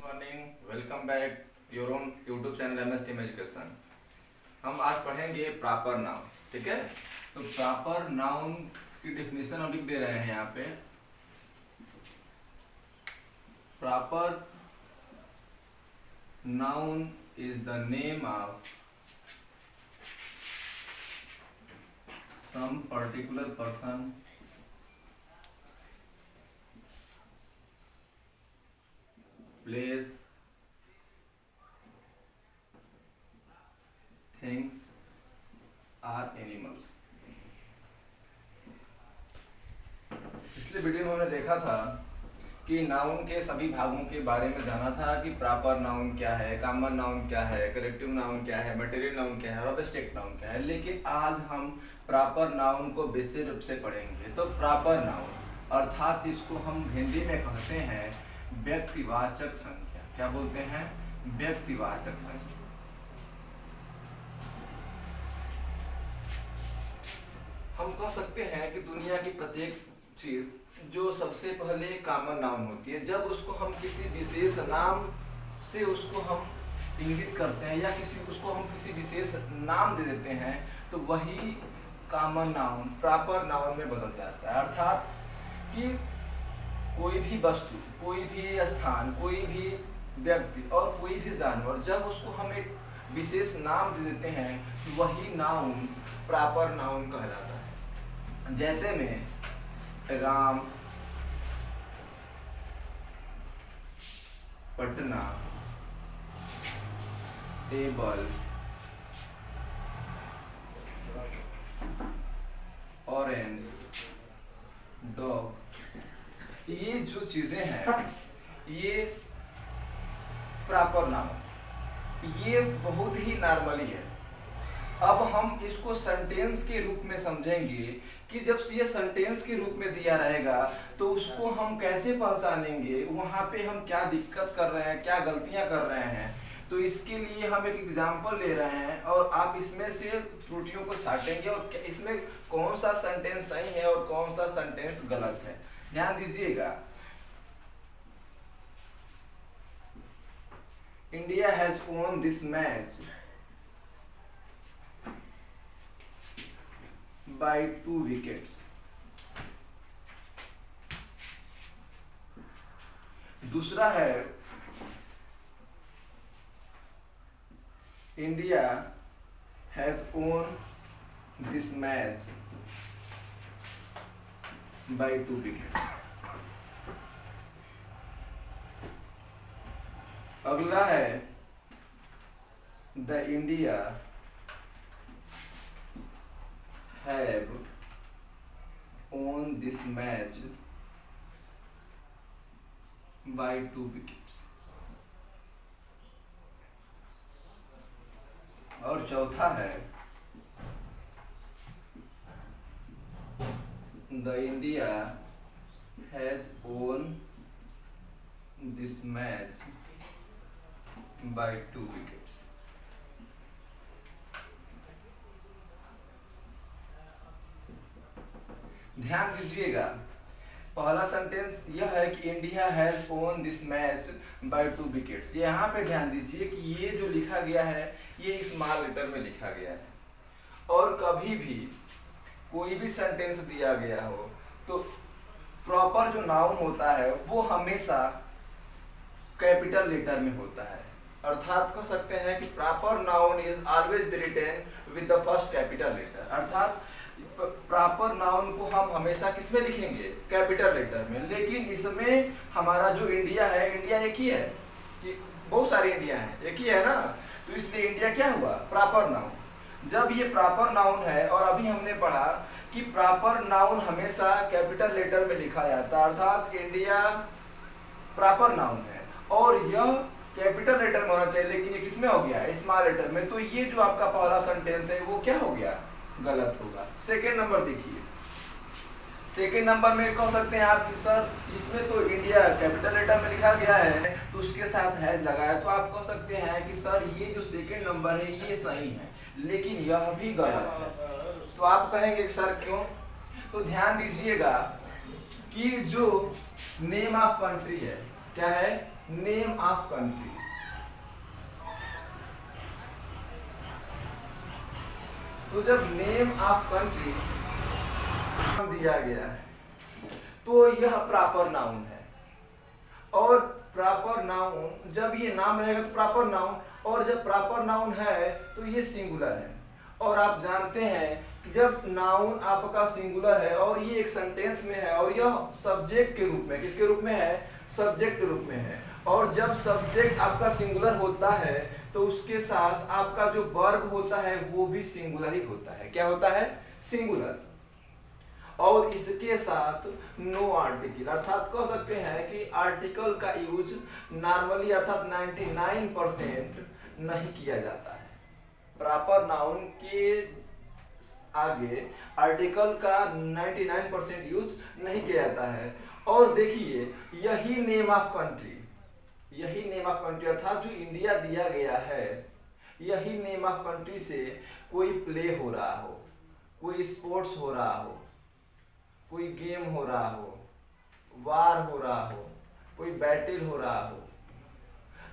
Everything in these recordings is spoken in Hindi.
Morning, welcome back your own YouTube channel MS team education. हम आज पढ़ेंगे प्रॉपर नाउन। ठीक है, तो प्रॉपर नाउन की डेफिनेशन हम लिख दे रहे हैं यहाँ पे। Proper noun is the name of some particular person place, things or animals। पिछले वीडियो में हमने देखा था कि नाउन के सभी भागों के बारे में जाना था कि प्रॉपर नाउन क्या है, कॉमन नाउन क्या है, कलेक्टिव नाउन क्या है, मटेरियल नाउन क्या है और एब्स्ट्रैक्ट नाउन क्या है। लेकिन आज हम प्रॉपर नाउन को विस्तृत रूप से पढ़ेंगे। तो प्रॉपर नाउन अर्थात इसको हम हिंदी में कहते हैं व्यक्तिवाचक संज्ञा। क्या बोलते हैं? व्यक्तिवाचक संज्ञा। हम कह सकते हैं कि दुनिया की प्रत्येक चीज जो सबसे पहले कॉमन नाउन होती है, जब उसको हम किसी विशेष नाम से उसको हम इंगित करते हैं या उसको हम किसी विशेष नाम दे देते हैं, तो वही कॉमन नाउन प्रॉपर नाउन में बदल जाता है। अर्थात कि कोई भी वस्तु, कोई भी स्थान, कोई भी व्यक्ति और कोई भी जानवर, जब उसको हम एक विशेष नाम दे देते हैं तो वही नाउन प्रॉपर नाउन कहलाता है। जैसे में Ram, Patna, table, orange, dog, ये जो चीजें हैं ये प्रॉपर नाउन, ये बहुत ही नॉर्मली है। अब हम इसको सेंटेंस के रूप में समझेंगे कि जब ये सेंटेंस के रूप में दिया रहेगा तो उसको हम कैसे पहचानेंगे, वहाँ पे हम क्या दिक्कत कर रहे हैं, क्या गलतियाँ कर रहे हैं। तो इसके लिए हम एक एग्जाम्पल ले रहे हैं और आप इसमें से त्रुटियों को छाटेंगे और इसमें कौन सा सेंटेंस सही है और कौन सा सेंटेंस गलत है। ध्यान दीजिएगा। India has won this match by 2 wickets। दूसरा है India has won this match by 2 wickets। अगला है the India have won this match by 2 wickets। और चौथा है the India has won this match by 2 wickets। ध्यान दीजिएगा, पहला सेंटेंस यह है कि India has won this match by 2 wickets. यहाँ पे ध्यान दीजिए कि ये जो लिखा गया है ये स्मॉल लेटर में लिखा गया है। और कभी भी कोई भी सेंटेंस दिया गया हो तो प्रॉपर जो नाउन होता है वो हमेशा कैपिटल लेटर में होता है। अर्थात कह सकते हैं कि proper noun is always written with the first capital letter. अर्थात प्रॉपर नाउन को हम हमेशा किसमें लिखेंगे? कैपिटल लेटर में। लेकिन इसमें हमारा जो इंडिया है, इंडिया एक ही है कि बहुत सारी इंडिया है, एक ही है ना, तो इसलिए इंडिया क्या हुआ? Proper noun. जब ये प्रॉपर नाउन है और अभी हमने पढ़ा कि प्रॉपर नाउन हमेशा कैपिटल लेटर में लिखा जाता है, अर्थात इंडिया प्रॉपर नाउन है और यह कैपिटल लेटर में होना चाहिए, लेकिन ये किसमें हो गया? स्मॉल लेटर में। तो ये जो आपका पहला सेंटेंस है वो क्या हो गया? गलत होगा। सेकेंड नंबर देखिए, सेकेंड नंबर में कह सकते हैं आप कि सर इसमें तो इंडिया कैपिटल लेटर में लिखा गया है तो उसके साथ हैज लगाया, तो आप कह सकते हैं कि सर ये जो सेकेंड नंबर है ये सही है, लेकिन यह भी गलत है। तो आप कहेंगे कि सर क्यों? तो ध्यान दीजिएगा कि जो नेम ऑफ कंट्री है, क्या है? Name of country. तो जब नेम ऑफ कंट्री दिया गया है तो यह प्रॉपर नाउन है, और प्रॉपर नाउन जब ये नाम रहेगा तो प्रॉपर नाउन, और जब प्रॉपर नाउन है तो ये सिंगुलर है। और आप जानते हैं कि जब नाउन आपका सिंगुलर है और ये एक सेंटेंस में है और यह सब्जेक्ट के रूप में, किसके रूप में है, सब्जेक्ट के रूप में है, और जब सब्जेक्ट आपका सिंगुलर होता है तो उसके साथ आपका जो वर्ब होता है वो भी सिंगुलर ही होता है। क्या होता है, सिंगुलर। और इसके साथ नो आर्टिकल, अर्थात कह सकते हैं कि आर्टिकल का यूज नॉर्मली अर्थात 99% नहीं किया जाता है। प्रॉपर नाउन के आगे आर्टिकल का 99% यूज नहीं किया जाता है। और देखिए यही नेम ऑफ कंट्री, यही नेम ऑफ कंट्री अर्थात जो इंडिया दिया गया है, यही नेम ऑफ कंट्री से कोई प्ले हो रहा हो, कोई स्पोर्ट्स हो रहा हो, कोई गेम हो रहा हो, वार हो रहा हो, कोई बैटल हो रहा हो,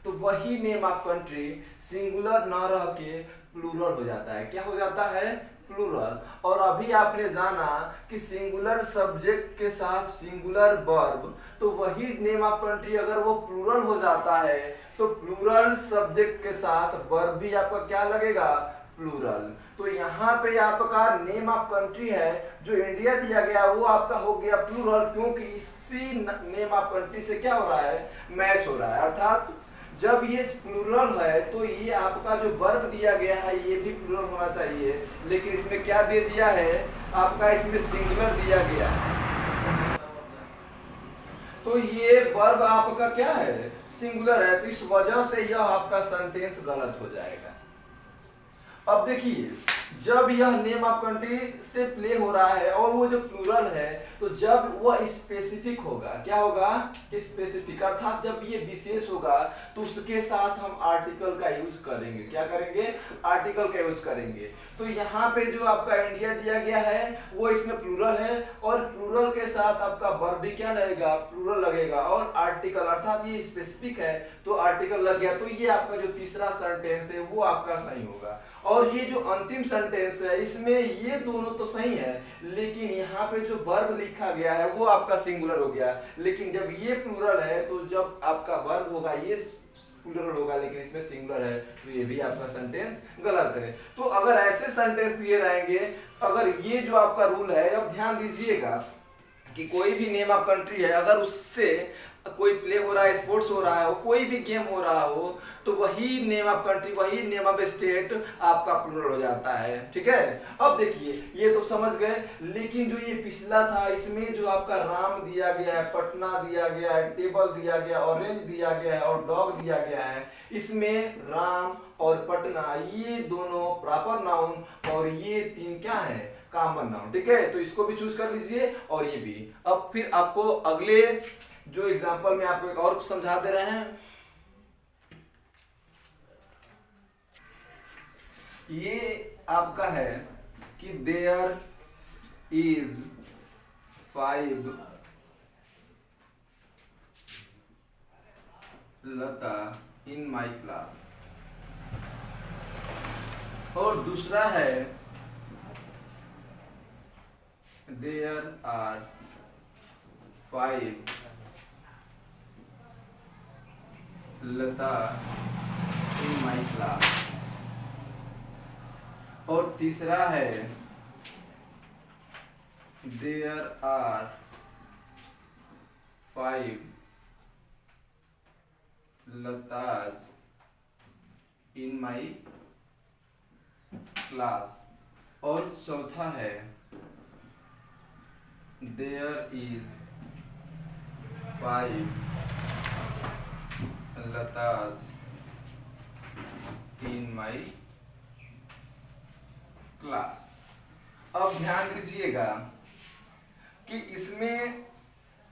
तो वही नेम ऑफ कंट्री सिंगुलर न रह के प्लूरल हो जाता है। क्या हो जाता है, प्लूरल। और अभी आपने जाना कि सिंगुलर सब्जेक्ट के साथ सिंगुलर वर्ब, तो वही नेम ऑफ कंट्री अगर वो प्लूरल हो जाता है तो प्लूरल सब्जेक्ट के साथ वर्ब भी आपका क्या लगेगा, प्लूरल। तो यहाँ पे आपका नेम ऑफ कंट्री है जो इंडिया दिया गया वो आपका हो गया प्लूरल, क्योंकि इसी नेम ऑफ कंट्री से क्या हो रहा है, मैच हो रहा है। अर्थात जब ये प्लूरल है तो ये आपका जो वर्ब दिया गया है ये भी प्लूरल होना चाहिए, लेकिन इसमें क्या दे दिया है आपका, इसमें सिंगुलर दिया गया है। तो ये वर्ब आपका क्या है, सिंगुलर है, तो इस वजह से यह आपका सेंटेंस गलत हो जाएगा। अब देखिए जब यह नेम ऑफ कंट्री से प्ले हो रहा है और वो जो प्लूरल है, तो जब वह स्पेसिफिक होगा, क्या होगा, स्पेसिफिक, अर्थात जब ये विशेष होगा तो उसके साथ हम आर्टिकल का यूज करेंगे। क्या करेंगे, आर्टिकल का यूज करेंगे। तो यहाँ पे जो आपका इंडिया दिया गया है वो इसमें प्लूरल है, और प्लूरल के साथ आपका वर्ब भी क्या लगेगा, प्लूरल लगेगा, और आर्टिकल अर्थात ये स्पेसिफिक है तो आर्टिकल लग गया। तो ये आपका जो तीसरा सेंटेंस है वो आपका सही होगा। और ये जो अंतिम सेंटेंस है इसमें ये दोनों तो सही है, लेकिन यहाँ पे जो वर्ब लिखा गया है वो आपका सिंगुलर हो गया, लेकिन जब ये प्लूरल है तो जब आपका वर्ब होगा ये प्लूरल होगा, लेकिन इसमें सिंगुलर है, तो ये भी आपका सेंटेंस गलत है। तो अगर ऐसे सेंटेंस दिए रहेंगे, अगर ये जो आपका रूल है, अब ध्यान दीजिएगा कि कोई भी नेम ऑफ कंट्री है अगर उससे कोई प्ले हो रहा है, स्पोर्ट्स हो रहा है, कोई भी गेम हो रहा हो, तो वही नेम ऑफ कंट्री, वही नेम ऑफ स्टेट आपका प्लूरल हो जाता है। ठीक है, अब देखिए ये तो समझ गए, लेकिन जो ये पिछला था इसमें जो आपका राम दिया गया है, पटना दिया गया है, टेबल दिया गया, ऑरेंज दिया गया है और डॉग दिया गया है, इसमें राम और पटना ये दोनों प्रॉपर नाउन और ये तीन क्या है, कॉमन नाउन। ठीक है, तो इसको भी चूज कर लीजिए और ये भी। अब फिर आपको अगले जो एग्जांपल में आपको एक और समझा दे रहे हैं, ये आपका है कि there is 5 Lata in my class, और दूसरा है there are 5 Lata in my class, और तीसरा है there are 5 Latas in my class, और चौथा है there is 5 Latas in my class. अब ध्यान दीजिएगा कि इसमें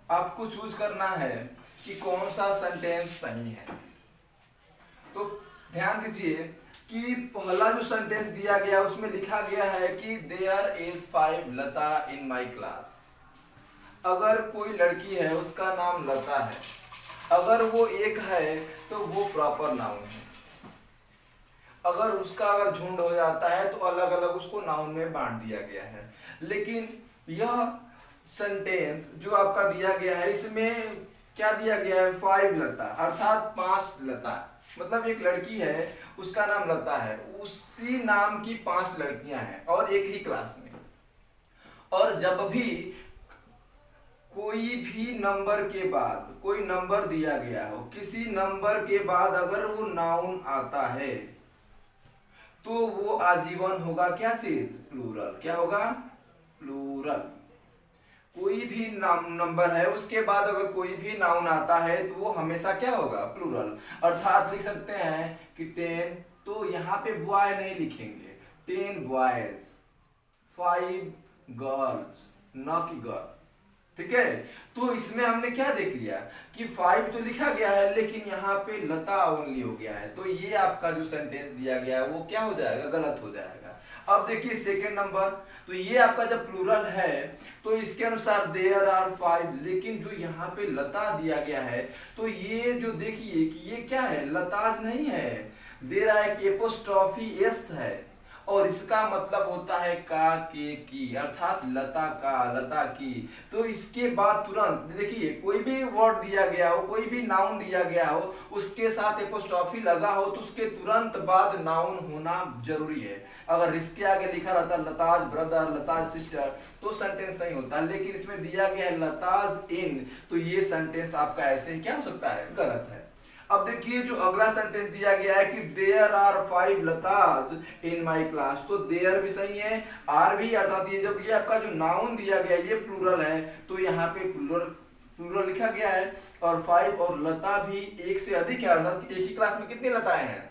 आपको चूज करना है कि कौन सा सेंटेंस सही है। तो ध्यान दीजिए कि पहला जो सेंटेंस दिया गया उसमें लिखा गया है कि there is 5 Lata in my class. अगर कोई लड़की है उसका नाम लता है अगर वो एक है तो वो प्रॉपर नाउन है। अगर उसका अगर झुंड हो जाता है तो अलग अलग उसको नाउन में बांट दिया गया है। लेकिन यह सेंटेंस जो आपका दिया गया है इसमें क्या दिया गया है, 5 लता अर्थात 5 लता, मतलब एक लड़की है उसका नाम लता है, उसी नाम की 5 लड़कियां हैं और एक ही क्लास में। और जब भी कोई भी नंबर के बाद कोई नंबर दिया गया हो, किसी नंबर के बाद अगर वो नाउन आता है तो वो आजीवन होगा क्या चीज, प्लूरल। क्या होगा, प्लूरल। कोई भी नंबर है उसके बाद अगर कोई भी नाउन आता है तो वो हमेशा क्या होगा, प्लूरल। अर्थात लिख सकते हैं कि 10, तो यहाँ पे बॉय नहीं लिखेंगे, 10 बॉयज, 5 गर्ल्स, न कि गर्ल। ठीक है, तो इसमें हमने क्या देख लिया कि 5 तो लिखा गया है लेकिन यहाँ पे लता ओनली हो गया है, तो ये आपका जो सेंटेंस दिया गया है वो क्या हो जाएगा, गलत हो जाएगा। अब देखिए सेकेंड नंबर, तो ये आपका जब प्लूरल है तो इसके अनुसार देयर आर 5, लेकिन जो यहाँ पे लता दिया गया है तो ये जो देखिए कि ये क्या है, लताज नहीं है, दे रहा है कि एपोस्ट्रॉफी एस है और इसका मतलब होता है का के की, अर्थात लता का, लता की। तो इसके बाद तुरंत देखिए कोई भी वर्ड दिया गया हो, कोई भी नाउन दिया गया हो, उसके साथ एपोस्ट्रॉफी लगा हो तो उसके तुरंत बाद नाउन होना जरूरी है। अगर इसके आगे लिखा रहता लताज ब्रदर, लताज सिस्टर, तो सेंटेंस सही होता, लेकिन इसमें दिया गया है लताज इन, तो ये सेंटेंस आपका ऐसे क्या हो सकता है, गलत है। अब देखिए जो अगला सेंटेंस दिया गया है कि there are 5 Latas in my class, तो देयर भी सही है, आर भी, अर्थात ये जब ये आपका जो नाउन दिया गया है ये प्लूरल है तो यहाँ पे प्लूरल लिखा गया है। और 5 और लता भी एक से अधिक है, अर्थात एक ही क्लास में कितनी लताएं हैं,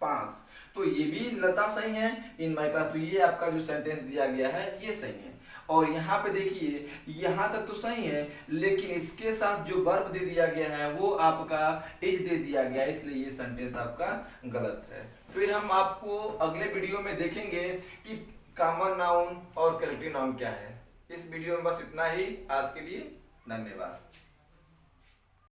5, तो ये भी लता सही है इन माई क्लास, तो ये आपका जो सेंटेंस दिया गया है ये सही है। और यहाँ पे देखिए यहाँ तक तो सही है लेकिन इसके साथ जो वर्ब दे दिया गया है वो आपका इज दे दिया गया है, इसलिए ये सेंटेंस आपका गलत है। फिर हम आपको अगले वीडियो में देखेंगे कि कॉमन नाउन और कलेक्टिव नाउन क्या है। इस वीडियो में बस इतना ही, आज के लिए धन्यवाद।